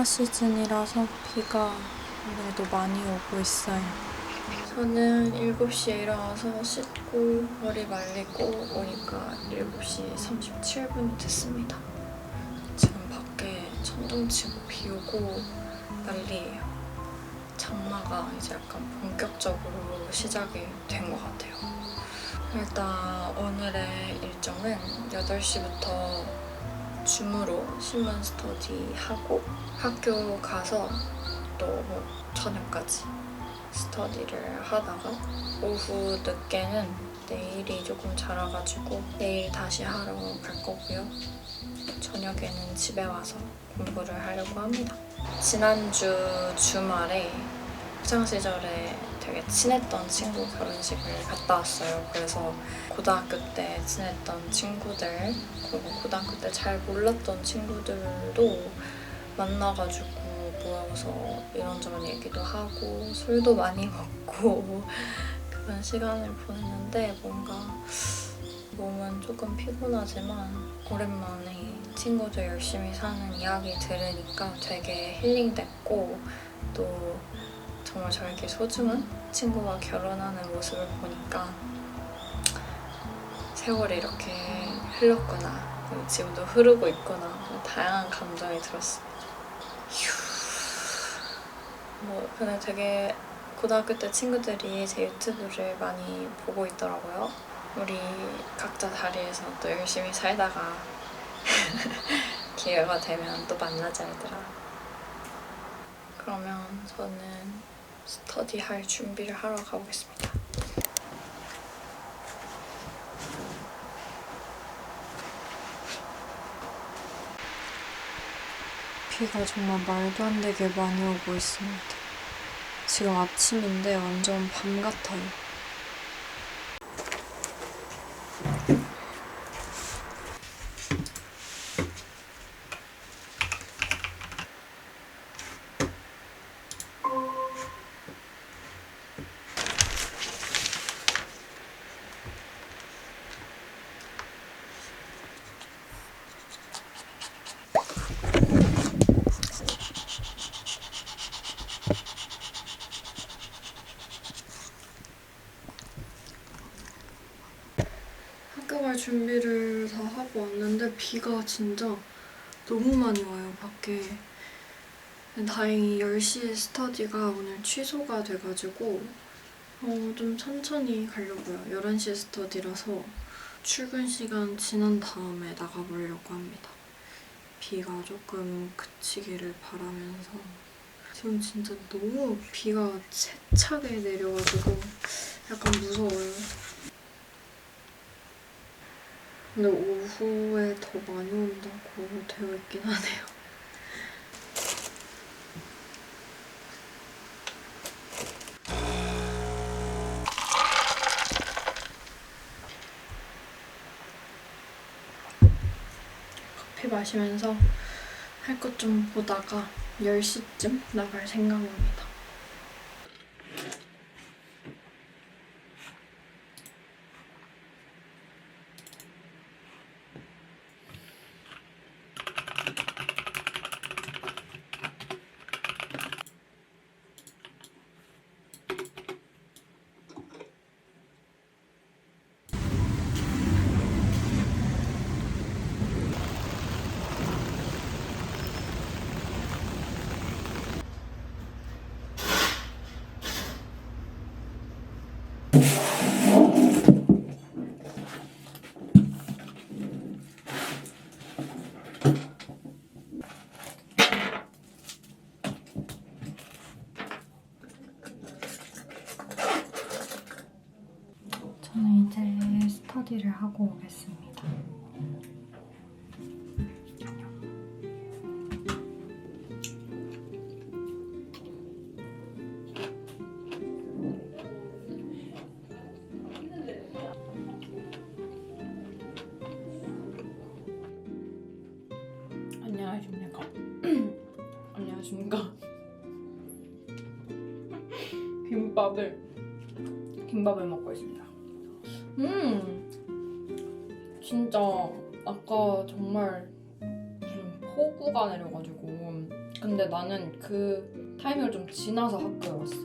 장마 시즌이라서 비가 오늘도 많이 오고 있어요. 저는 7시에 일어나서 씻고 머리 말리고 오니까 7시 37분이 됐습니다. 지금 밖에 천둥 치고 비 오고 난리예요. 장마가 이제 약간 본격적으로 시작이 된 것 같아요. 일단 오늘의 일정은 8시부터 줌으로 신문 스터디 하고 학교 가서 또 저녁까지 스터디를 하다가 오후 늦게는 내일이 조금 자라가지고 내일 다시 하러 갈 거고요. 저녁에는 집에 와서 공부를 하려고 합니다. 지난주 주말에 학창 시절에 되게 친했던 친구 결혼식을 갔다 왔어요. 그래서 고등학교 때 친했던 친구들 그리고 고등학교 때 잘 몰랐던 친구들도 만나가지고 모여서 이런저런 얘기도 하고 술도 많이 먹고 그런 시간을 보냈는데 뭔가 몸은 조금 피곤하지만 오랜만에 친구들 열심히 사는 이야기 들으니까 되게 힐링됐고 또 정말 저에게 소중한 친구가 결혼하는 모습을 보니까 세월이 이렇게 흘렀구나, 그리고 지금도 흐르고 있구나, 다양한 감정이 들었습니다. 근데 되게 고등학교 때 친구들이 제 유튜브를 많이 보고 있더라고요. 우리 각자 다리에서 또 열심히 살다가 기회가 되면 또 만나자 얘들아. 그러면 저는 스터디 할 준비를 하러 가보겠습니다. 비가 정말 말도 안 되게 많이 오고 있습니다. 지금 아침인데 완전 밤 같아요. 학교 갈 준비를 다 하고 왔는데 비가 진짜 너무 많이 와요, 밖에. 다행히 10시에 스터디가 오늘 취소가 돼가지고 좀 천천히 가려고요. 11시에 스터디라서 출근 시간 지난 다음에 나가보려고 합니다. 비가 조금 그치기를 바라면서. 지금 진짜 너무 비가 세차게 내려가지고 약간 무서워요. 근데 오후에 더 많이 온다고 되어 있긴 하네요. 커피 마시면서 할 것 좀 보다가 10시쯤 나갈 생각입니다. 저는 이제 스터디를 하고 오겠습니다. 안녕하십니까. 안녕하십니까. 김밥을 먹고 있습니다. 진짜 아까 정말 무슨 폭우가 내려가지고 근데 나는 그 타이밍을 좀 지나서 학교에 왔어.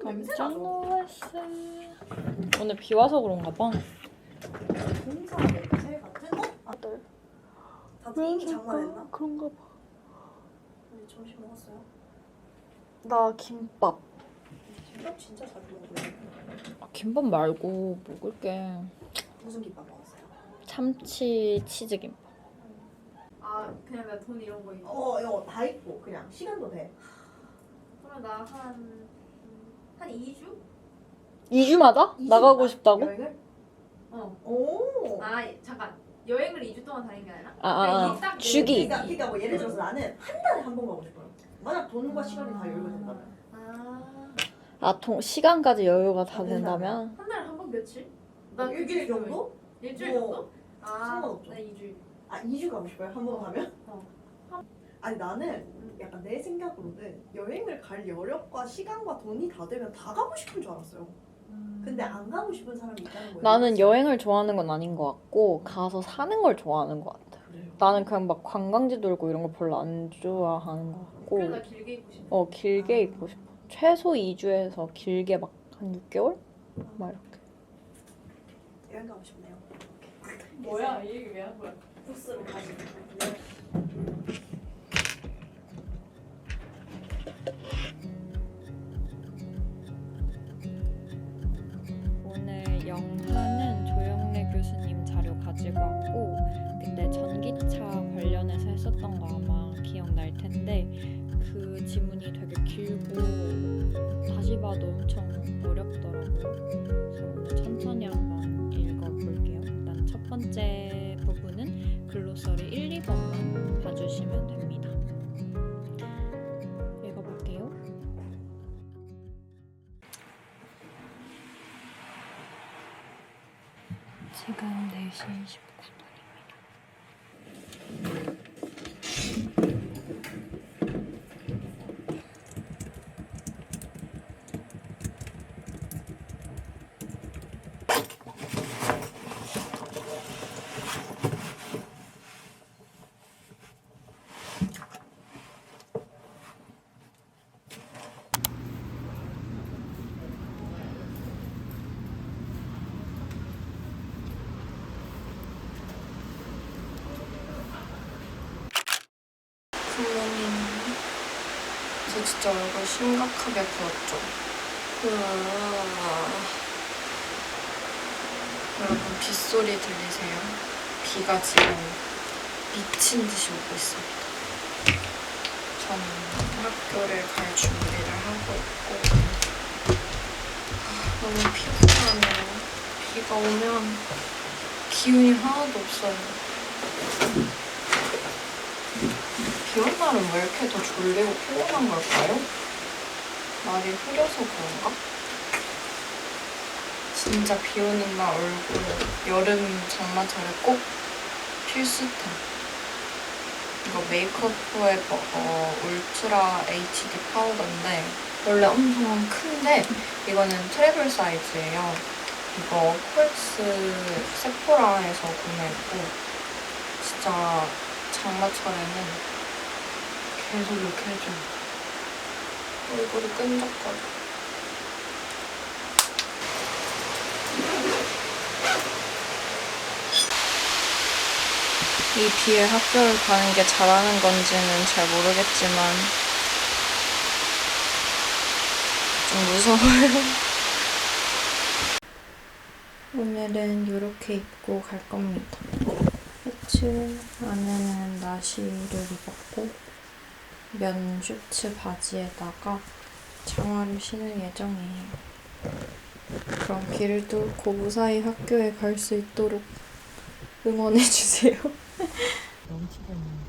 깜짝 놀랐어. 오늘 비 와서 그런가 봐. 공사 냄새 같은? 아들 다들 이미 장만했나? 그런가 봐. 우리 점심 먹었어요? 나 김밥. 김밥 진짜 자주 먹어요. 김밥 말고 먹을 게 무슨 김밥 먹었어요? 참치 치즈 김밥. 아 그냥 나 돈 이런 거 있고 이거 다 있고 그냥 시간도 돼. 그러면 나 한 2주? 2주마다? 나가고 싶다고? 여행을? 어. 오. 아 잠깐 여행을 2주 동안 다닌 게 아니라? 아, 주기. 그러니까 뭐 예를 들어서 나는 한 달에 한 번 가고 싶어요. 만약 돈과 시간이 다 여유가 된다면. 시간까지 여유가 다 다 된다면? 한 달에 한 번 며칠? 나 그게 일주일 궁금해. 정도? 일주일 뭐, 정도? 아, 상관없죠. 나 2주일. 2주 가고 싶어요? 한 번 가면? 어. 아니 나는 약간 내 생각으로는 여행을 갈 여력과 시간과 돈이 다 되면 다 가고 싶은 줄 알았어요. 근데 안 가고 싶은 사람이 있다는 거예요. 나는 여행을 좋아하는 건 아닌 것 같고 가서 사는 걸 좋아하는 것 같아. 그래요. 나는 그냥 막 관광지 돌고 이런 거 별로 안 좋아하는 것 같고 그래 나 길게 입고 싶어. 길게 있고 싶어. 최소 2주에서 길게 막 한 6개월? 막 이렇게. 여행 가고 싶네요. 뭐야 이 얘기 왜 한 거야? 부스로 가시는 오늘 영화는 조영래 교수님 자료 가지고 왔고 그때 전기차 관련해서 했었던 거 아마 기억날 텐데 그 지문이 되게 길고 다시 봐도 엄청 어렵더라고요. 그래서 오늘 천천히 한번 읽어볼게요. 일단 첫 번째 부분은 글로서리 1, 2번만 봐주시면 됩니다. 읽어볼게요. 지금 4시 19분입니다. 부모님, 저 진짜 얼굴 심각하게 부었죠. 여러분 빗소리 들리세요? 비가 지금 미친 듯이 오고 있습니다. 저는 학교를 갈 준비를 하고 있고 너무 피곤하네요. 비가 오면 기운이 하나도 없어요. 비 온 날은 왜 이렇게 더 졸리고 피곤한 걸까요? 날이 흐려서 그런가? 진짜 비 오는 날 얼굴 여름 장마철에 꼭 필수템. 이거 메이크업 포에버 울트라 HD 파우더인데 원래 엄청 큰데 이거는 트래블 사이즈예요. 이거 코엑스 세포라에서 구매했고 진짜 장마철에는 계속 이렇게 해줘요. 얼굴이 끈적거려. 이 비에 학교를 가는 게 잘하는 건지는 잘 모르겠지만 좀 무서워요. 오늘은 이렇게 입고 갈 겁니다. 셔츠 안에는 나시를 입었고 면 슈츠 바지에다가 장화를 신을 예정이에요. 그럼 길을 뚫고 무사히 학교에 갈 수 있도록 응원해주세요. 넘치고 있는데?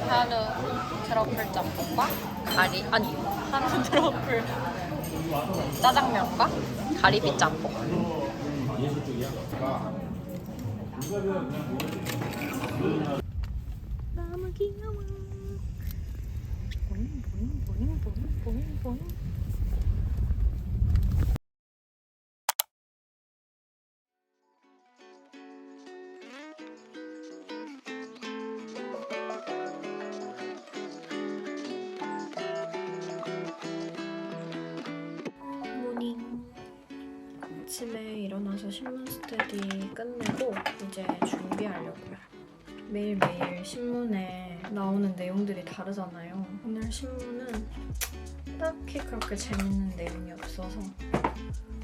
한우 트러플 짬뽕과 한우 트러플 짜장면과 가리비 짬뽕. 너무 귀여워. 보잉 보잉 보잉 보잉 보잉 보잉. 모닝. 아침에 일어나서 신문 스터디 끝내고 이제 준비하려고요. 매일매일 신문에 나오는 내용들이 다르잖아요. 오늘 신문은 딱히 그렇게 재밌는 내용이 없어서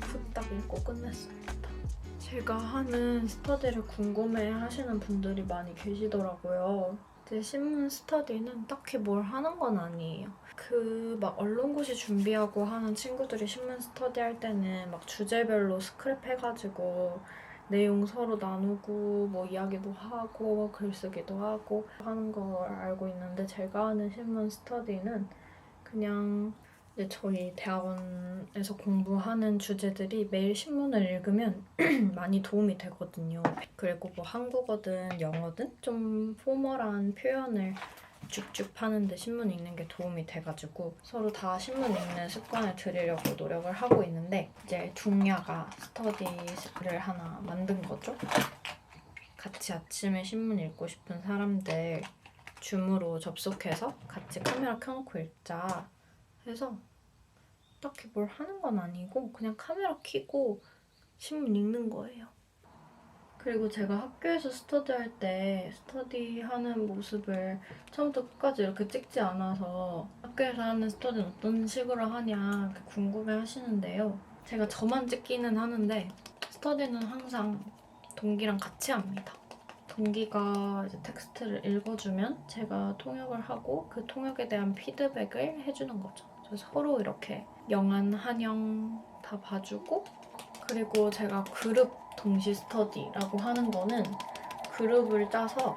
후딱 읽고 끝냈습니다. 제가 하는 스터디를 궁금해 하시는 분들이 많이 계시더라고요. 제 신문 스터디는 딱히 뭘 하는 건 아니에요. 막 언론고시 준비하고 하는 친구들이 신문 스터디 할 때는 막 주제별로 스크랩 해가지고 내용 서로 나누고 뭐 이야기도 하고 글쓰기도 하고 하는 걸 알고 있는데, 제가 하는 신문 스터디는 그냥 이제 저희 대학원에서 공부하는 주제들이 매일 신문을 읽으면 많이 도움이 되거든요. 그리고 뭐 한국어든 영어든 좀 포멀한 표현을 쭉쭉 파는데 신문 읽는 게 도움이 돼가지고 서로 다 신문 읽는 습관을 들이려고 노력을 하고 있는데, 이제 중야가 스터디를 하나 만든 거죠. 같이 아침에 신문 읽고 싶은 사람들 줌으로 접속해서 같이 카메라 켜놓고 읽자 해서 딱히 뭘 하는 건 아니고 그냥 카메라 켜고 신문 읽는 거예요. 그리고 제가 학교에서 스터디할 때 스터디하는 모습을 처음부터 끝까지 이렇게 찍지 않아서 학교에서 하는 스터디는 어떤 식으로 하냐 궁금해 하시는데요. 제가 저만 찍기는 하는데 스터디는 항상 동기랑 같이 합니다. 동기가 이제 텍스트를 읽어주면 제가 통역을 하고 그 통역에 대한 피드백을 해주는 거죠. 그래서 서로 이렇게 영안, 한영 다 봐주고, 그리고 제가 그룹 동시 스터디라고 하는 거는 그룹을 짜서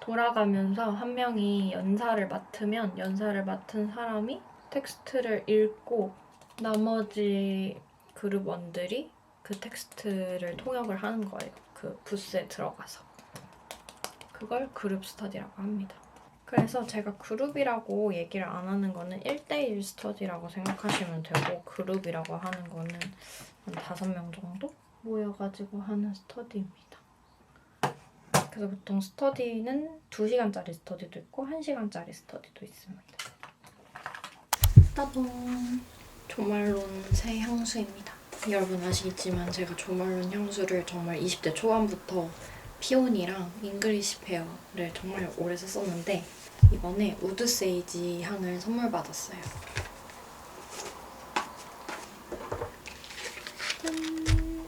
돌아가면서 한 명이 연사를 맡으면 연사를 맡은 사람이 텍스트를 읽고 나머지 그룹원들이 그 텍스트를 통역을 하는 거예요. 그 부스에 들어가서. 그걸 그룹 스터디라고 합니다. 그래서 제가 그룹이라고 얘기를 안 하는 거는 1대1 스터디라고 생각하시면 되고, 그룹이라고 하는 거는 한 5명 정도 모여가지고 하는 스터디입니다. 그래서 보통 스터디는 2시간짜리 스터디도 있고 1시간짜리 스터디도 있습니다. 따봉! 조말론 새 향수입니다. 여러분 아시겠지만 제가 조말론 향수를 정말 20대 초반부터 피온이랑 잉글리시 페어를 정말 오래 썼었는데 이번에 우드 세이지 향을 선물 받았어요. 짠!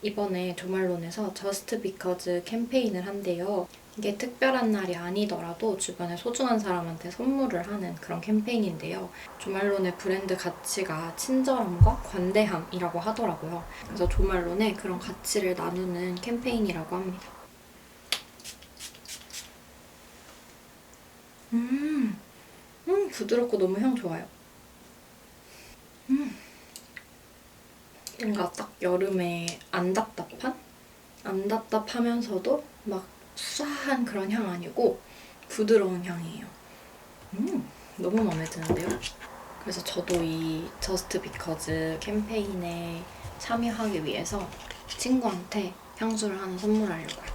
이번에 조말론에서 저스트 비커즈 캠페인을 한대요. 이게 특별한 날이 아니더라도 주변에 소중한 사람한테 선물을 하는 그런 캠페인인데요. 조말론의 브랜드 가치가 친절함과 관대함이라고 하더라고요. 그래서 조말론의 그런 가치를 나누는 캠페인이라고 합니다. 부드럽고 너무 향 좋아요. 뭔가 딱 여름에 안 답답한? 안 답답하면서도 막 수사한 그런 향 아니고 부드러운 향이에요. 너무 마음에 드는데요? 그래서 저도 이 저스트 비커즈 캠페인에 참여하기 위해서 친구한테 향수를 하나 선물하려고요.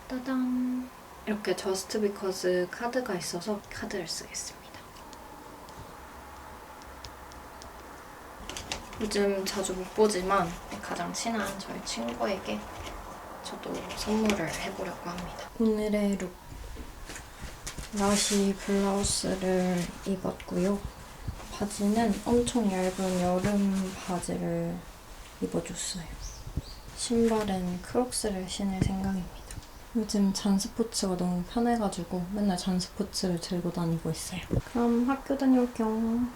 따단! 이렇게 저스트 비커즈 카드가 있어서 카드를 쓰겠습니다. 요즘 자주 못 보지만 가장 친한 저희 친구에게 저도 선물을 해보려고 합니다. 오늘의 룩. 라시 블라우스를 입었고요. 바지는 엄청 얇은 여름 바지를 입어줬어요. 신발은 크록스를 신을 생각입니다. 요즘 잔스포츠가 너무 편해가지고 맨날 잔스포츠를 들고 다니고 있어요. 그럼 학교 다녀올게요.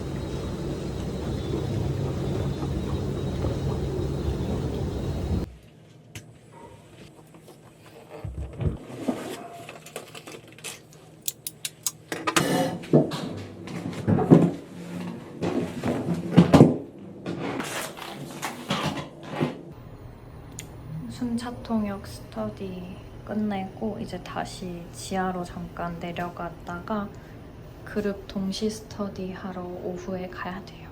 순차통역 스터디 끝내고 이제 다시 지하로 잠깐 내려갔다가 그룹 동시 스터디 하러 오후에 가야 돼요.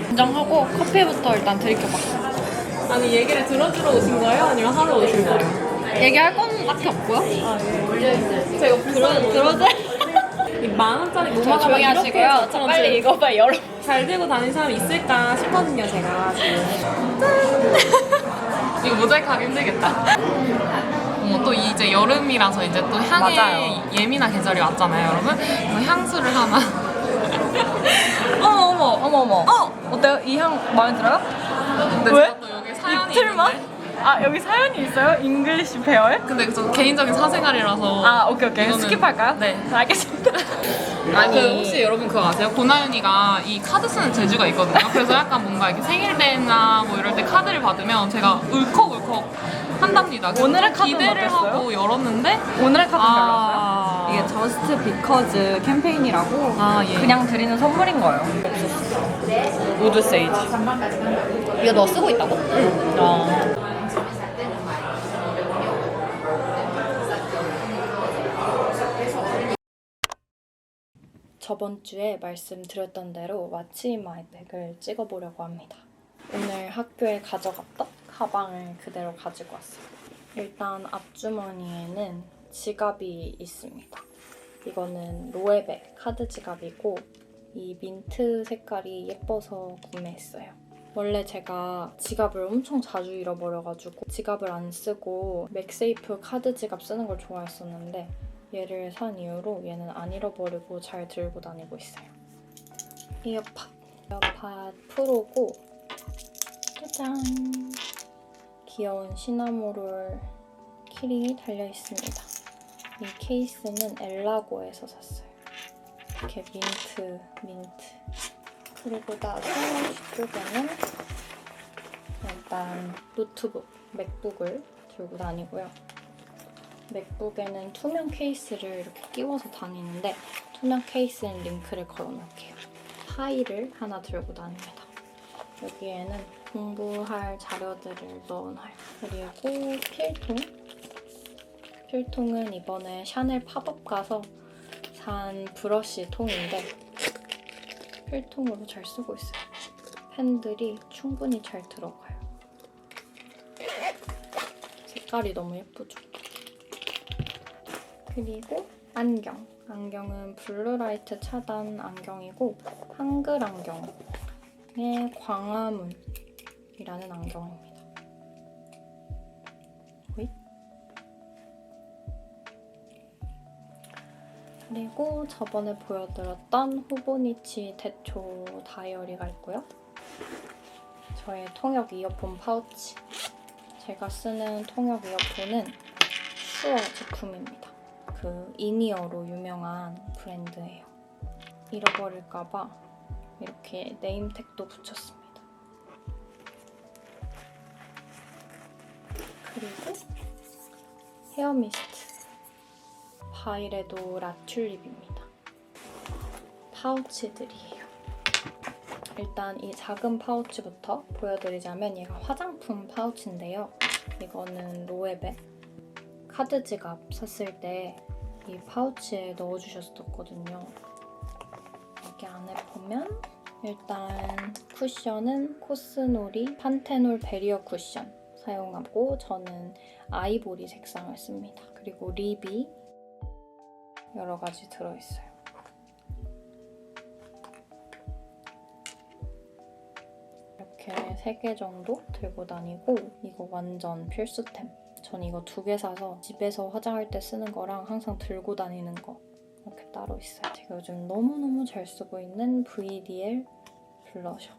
긴장하고 커피부터 일단 들이켜봐. 아니 얘기를 들어주러 오신 거예요? 아니면 하러 오신 거예요? 얘기할 건 딱히 없고요. 제가 들어줘? 이 10,000원짜리 뭐 조용히 하시고요. 저 빨리 이거 빨리 열어. 잘 들고 다니는 사람이 있을까 싶거든요, 제가 지금. 이거 모자이크 하기 힘들겠다. 또 이제 여름이라서 이제 또 향에 맞아요. 예민한 계절이 왔잖아요, 여러분. 그래서 향수를 하나. 어머. 어때요? 이 향 마음에 들어요? 근데 왜? 제가 또 여기 사연이 이틀만? 있는데. 아 여기 사연이 있어요? 잉글리시 페어에? 근데 저 개인적인 사생활이라서. 아 오케이 이거는- 스킵할까요? 네. 알겠습니다. 아니 혹시 여러분 그거 아세요? 고나연이가 이 카드 쓰는 재주가 있거든요. 그래서 약간 뭔가 이렇게 생일 때나 뭐 이럴 때 카드를 받으면 제가 울컥울컥 한답니다. 그래서 오늘의 좀 카드는 기대를 어땠어요? 하고 열었는데 오늘의 카드 아, 이게 저스트 비커즈 캠페인이라고 예. 그냥 드리는 선물인 거예요. 우드 세이지. 이거 너 쓰고 있다고? 저번 주에 말씀드렸던 대로 왓츠 인 마이 백을 찍어보려고 합니다. 오늘 학교에 가져갔던 가방을 그대로 가지고 왔어요. 일단 앞주머니에는 지갑이 있습니다. 이거는 로에베 카드 지갑이고 이 민트 색깔이 예뻐서 구매했어요. 원래 제가 지갑을 엄청 자주 잃어버려가지고 지갑을 안 쓰고 맥세이프 카드 지갑 쓰는 걸 좋아했었는데 얘를 산 이후로 얘는 안 잃어버리고 잘 들고 다니고 있어요. 이어팟 프로고 짜잔! 귀여운 시나모롤 키링이 달려있습니다. 이 케이스는 엘라고에서 샀어요. 이렇게 민트. 그리고 나서 뒤쪽에는 일단 노트북, 맥북을 들고 다니고요. 맥북에는 투명 케이스를 이렇게 끼워서 다니는데 투명 케이스는 링크를 걸어놓을게요. 파일을 하나 들고 다닙니다. 여기에는 공부할 자료들을 넣어놔요. 그리고 필통은 이번에 샤넬 팝업 가서 산 브러쉬 통인데 필통으로 잘 쓰고 있어요. 펜들이 충분히 잘 들어가요. 색깔이 너무 예쁘죠? 그리고 안경은 블루라이트 차단 안경이고 한글 안경의 광화문이라는 안경입니다. 호잇. 그리고 저번에 보여드렸던 후보니치 대초 다이어리가 있고요. 저의 통역 이어폰 파우치. 제가 쓰는 통역 이어폰은 슈어 제품입니다. 그 이니어로 유명한 브랜드예요. 잃어버릴까봐 이렇게 네임택도 붙였습니다. 그리고 헤어미스트. 바이레도 라튤립입니다. 파우치들이에요. 일단 이 작은 파우치부터 보여드리자면 얘가 화장품 파우치인데요. 이거는 로에베 카드 지갑 샀을 때 이 파우치에 넣어주셨었거든요. 여기 안에 보면 일단 쿠션은 코스놀이 판테놀 베리어 쿠션 사용하고 저는 아이보리 색상을 씁니다. 그리고 립이 여러 가지 들어있어요. 이렇게 3개 정도 들고 다니고 이거 완전 필수템. 전 이거 2개 사서 집에서 화장할 때 쓰는 거랑 항상 들고 다니는 거 이렇게 따로 있어요. 제가 요즘 너무너무 잘 쓰고 있는 VDL 블러셔.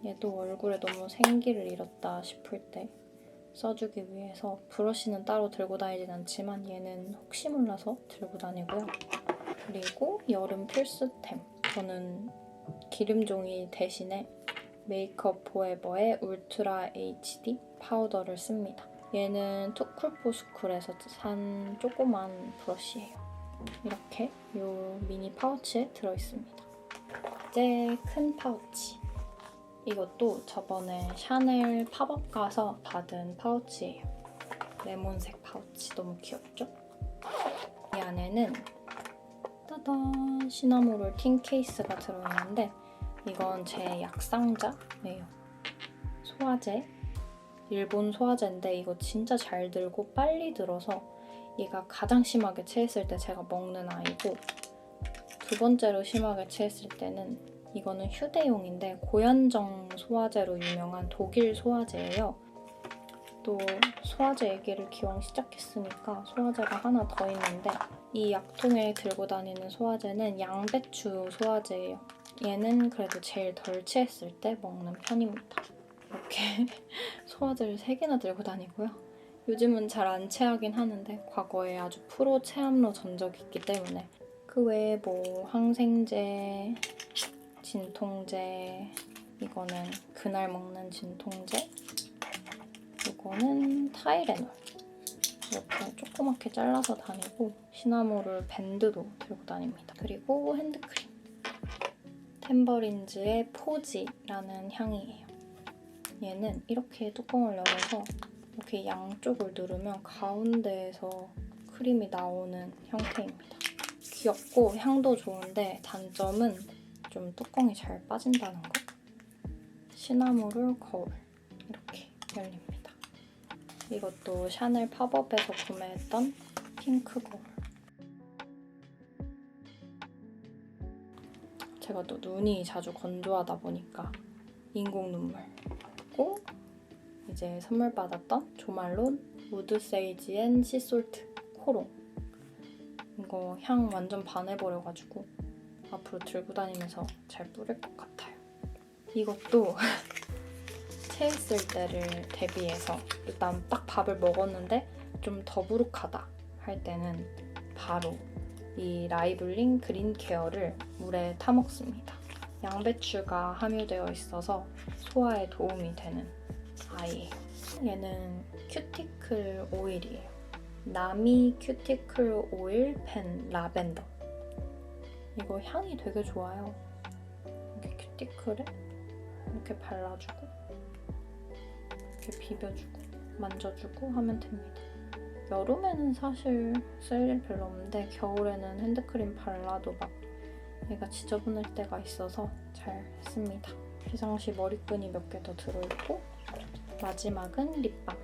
얘도 얼굴에 너무 생기를 잃었다 싶을 때 써주기 위해서 브러쉬는 따로 들고 다니진 않지만 얘는 혹시 몰라서 들고 다니고요. 그리고 여름 필수템. 저는 기름종이 대신에 메이크업 포에버의 울트라 HD 파우더를 씁니다. 얘는 투쿨포스쿨에서 산 조그만 브러쉬예요. 이렇게 이 미니 파우치에 들어있습니다. 이제 큰 파우치. 이것도 저번에 샤넬 팝업 가서 받은 파우치예요. 레몬색 파우치 너무 귀엽죠? 이 안에는 따단 시나모롤 틴 케이스가 들어있는데 이건 제 약상자예요. 소화제. 일본 소화제인데 이거 진짜 잘 들고 빨리 들어서 얘가 가장 심하게 체했을 때 제가 먹는 아이고 2번째로 심하게 체했을 때는 이거는 휴대용인데 고현정 소화제로 유명한 독일 소화제예요. 또 소화제 얘기를 기왕 시작했으니까 소화제가 하나 더 있는데 이 약통에 들고 다니는 소화제는 양배추 소화제예요. 얘는 그래도 제일 덜 체했을 때 먹는 편입니다. 이렇게 소화제를 3개나 들고 다니고요. 요즘은 잘 안 체하긴 하는데 과거에 아주 프로 체함로 전적이 있기 때문에 그 외에 뭐 항생제, 진통제, 이거는 그날 먹는 진통제, 이거는 타이레놀 이렇게 조그맣게 잘라서 다니고 시나모롤 밴드도 들고 다닙니다. 그리고 핸드크림 템버린즈의 포지라는 향이에요. 얘는 이렇게 뚜껑을 열어서 이렇게 양쪽을 누르면 가운데에서 크림이 나오는 형태입니다. 귀엽고 향도 좋은데 단점은 좀 뚜껑이 잘 빠진다는 거. 시나모롤 거울 이렇게 열립니다. 이것도 샤넬 팝업에서 구매했던 핑크 거울. 제가 또 눈이 자주 건조하다 보니까 인공 눈물. 그리고 이제 선물 받았던 조말론 우드 세이지 앤 시솔트 코롱. 이거 향 완전 반해버려가지고 앞으로 들고 다니면서 잘 뿌릴 것 같아요. 이것도 체했을 때를 대비해서 일단 딱 밥을 먹었는데 좀 더부룩하다 할 때는 바로 이 라이블링 그린 케어를 물에 타 먹습니다. 양배추가 함유되어 있어서 소화에 도움이 되는 아이예요. 얘는 큐티클 오일이에요. 나미 큐티클 오일 펜 라벤더. 이거 향이 되게 좋아요. 이렇게 큐티클에 이렇게 발라주고 이렇게 비벼주고 만져주고 하면 됩니다. 여름에는 사실 쓸 일 별로 없는데 겨울에는 핸드크림 발라도 막 얘가 지저분할 때가 있어서 잘 했습니다. 비상시 머리끈이 몇 개 더 들어있고 마지막은 립밤.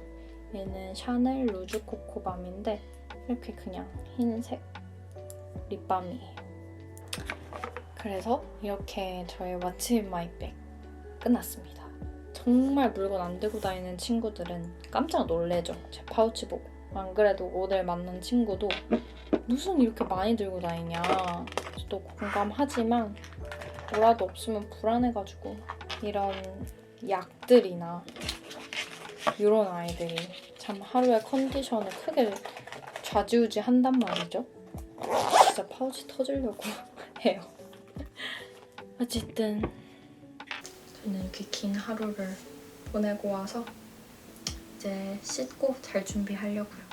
얘는 샤넬 루즈 코코밤인데 이렇게 그냥 흰색 립밤이에요. 그래서 이렇게 저의 왓츠 인 마이 백 끝났습니다. 정말 물건 안 들고 다니는 친구들은 깜짝 놀래죠. 제 파우치 보고. 안 그래도 오늘 만난 친구도 무슨 이렇게 많이 들고 다니냐. 저도 공감하지만 뭐라도 없으면 불안해가지고 이런 약들이나 이런 아이들이 참 하루의 컨디션을 크게 좌지우지 한단 말이죠. 진짜 파우치 터지려고 해요. 어쨌든 저는 이렇게 긴 하루를 보내고 와서 이제 씻고 잘 준비하려고요.